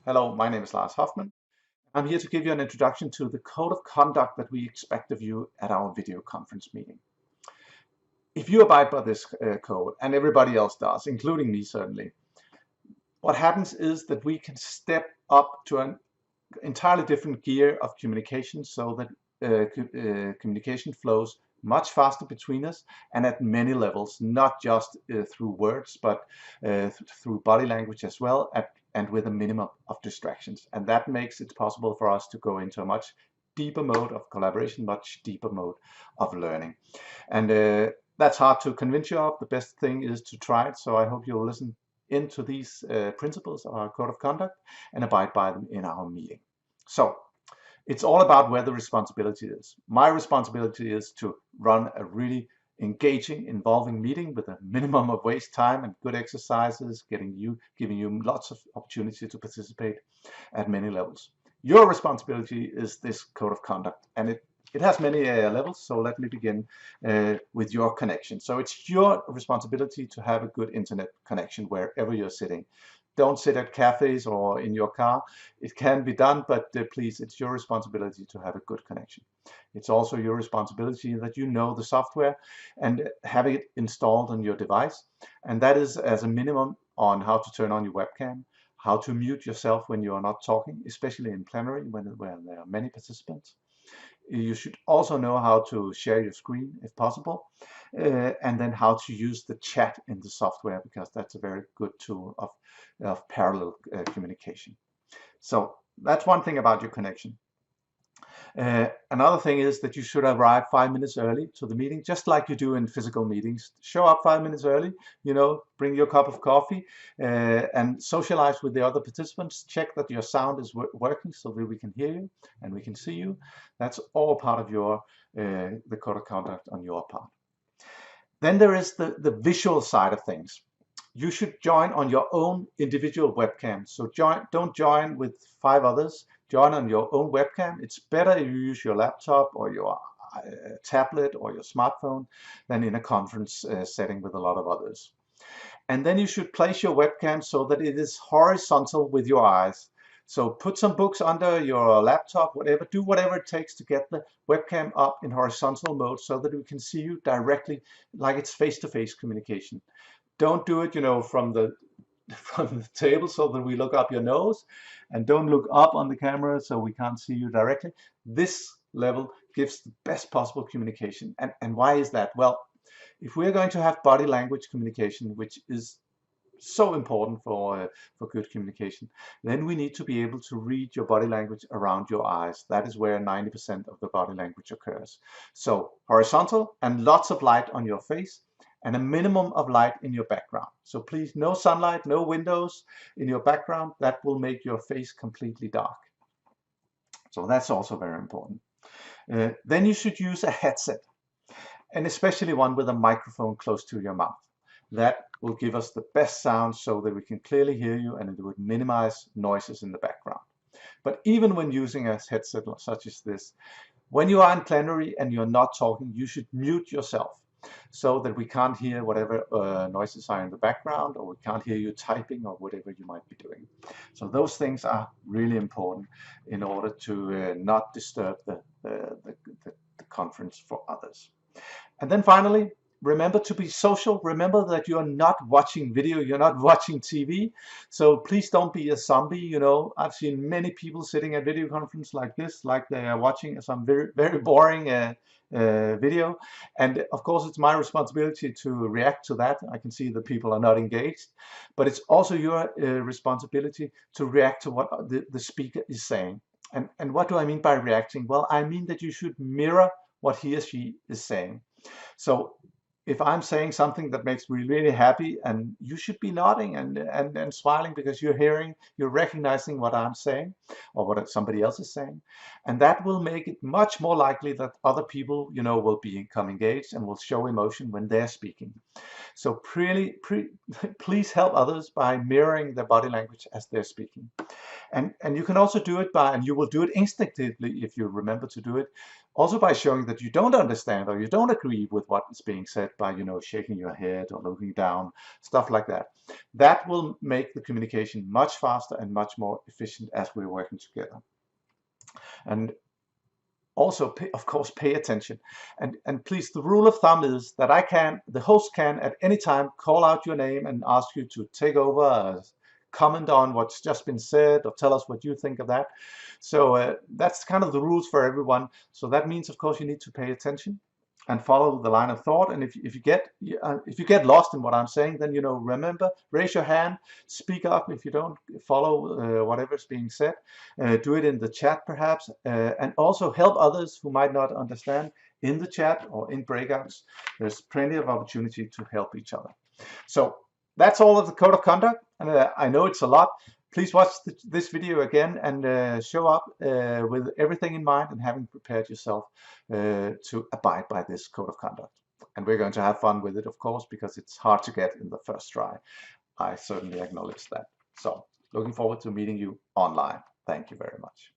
Hello, my name is Lars Hoffman. I'm here to give you an introduction to the code of conduct that we expect of you at our video conference meeting. If you abide by this code, and everybody else does, including me certainly, what happens is that we can step up to an entirely different gear of communication so that communication flows much faster between us and at many levels, not just through words, but through body language as well, and with a minimum of distractions. And that makes it possible for us to go into a much deeper mode of collaboration, much deeper mode of learning. And that's hard to convince you of. The best thing is to try it. So I hope you'll listen into these principles of our code of conduct and abide by them in our meeting. So it's all about where the responsibility is. My responsibility is to run a really engaging, involving meeting with a minimum of waste time and good exercises, giving you lots of opportunity to participate at many levels. Your responsibility is this code of conduct, and it has many levels. So let me begin with your connection. So it's your responsibility to have a good internet connection wherever you're sitting. Don't sit at cafes or in your car. It can be done, but please, it's your responsibility to have a good connection. It's also your responsibility that you know the software and have it installed on your device. And that is as a minimum on how to turn on your webcam, how to mute yourself when you are not talking, especially in plenary when there are many participants. You should also know how to share your screen if possible, and then how to use the chat in the software, because that's a very good tool of parallel communication. So that's one thing about your connection. Another thing is that you should arrive 5 minutes early to the meeting, just like you do in physical meetings. Show up 5 minutes early, bring your cup of coffee and socialize with the other participants. Check that your sound is working so that we can hear you and we can see you. That's all part of your the code of conduct on your part. Then there is the visual side of things. You should join on your own individual webcam. So don't join with 5 others. Join on your own webcam. It's better if you use your laptop or your tablet or your smartphone than in a conference setting with a lot of others. And then you should place your webcam so that it is horizontal with your eyes. So put some books under your laptop, do whatever it takes to get the webcam up in horizontal mode so that we can see you directly, like it's face-to-face communication. Don't do it, from the table so that we look up your nose, and don't look up on the camera so we can't see you directly. This level gives the best possible communication. And why is that? Well, if we're going to have body language communication, which is so important for good communication, then we need to be able to read your body language around your eyes. That is where 90% of the body language occurs. So horizontal and lots of light on your face, and a minimum of light in your background. So please, no sunlight, no windows in your background. That will make your face completely dark. So that's also very important. Then you should use a headset, and especially one with a microphone close to your mouth. That will give us the best sound so that we can clearly hear you, and it would minimize noises in the background. But even when using a headset such as this, when you are in plenary and you're not talking, you should mute yourself, so that we can't hear whatever noises are in the background, or we can't hear you typing or whatever you might be doing. So those things are really important in order to not disturb the conference for others. And then finally, remember to be social. Remember that you're not watching video, you're not watching TV. So please don't be a zombie. I've seen many people sitting at video conference like this, like they are watching some very, very boring video. And of course, it's my responsibility to react to that. I can see that people are not engaged, but it's also your responsibility to react to what the speaker is saying. And what do I mean by reacting? Well, I mean that you should mirror what he or she is saying. So if I'm saying something that makes me really happy, and you should be nodding and smiling because you're recognizing what I'm saying or what somebody else is saying. And that will make it much more likely that other people, will become engaged and will show emotion when they're speaking. So please help others by mirroring their body language as they're speaking. And you can also do it and you will do it instinctively if you remember to do it, Also by showing that you don't understand or you don't agree with what is being said by, shaking your head or looking down, stuff like that. That will make the communication much faster and much more efficient as we're working together. And also, of course, pay attention. And please, the rule of thumb is that the host can at any time call out your name and ask you to take over, comment on what's just been said, or tell us what you think of that. So that's kind of the rules for everyone. So that means, of course, you need to pay attention and follow the line of thought. And if you get lost in what I'm saying, then remember, raise your hand, speak up if you don't follow whatever's being said. Do it in the chat perhaps, and also help others who might not understand in the chat or in breakouts. There's plenty of opportunity to help each other. So that's all of the code of conduct, and I know it's a lot. Please watch this video again and show up with everything in mind and having prepared yourself to abide by this code of conduct. And we're going to have fun with it, of course, because it's hard to get in the first try. I certainly acknowledge that. So looking forward to meeting you online. Thank you very much.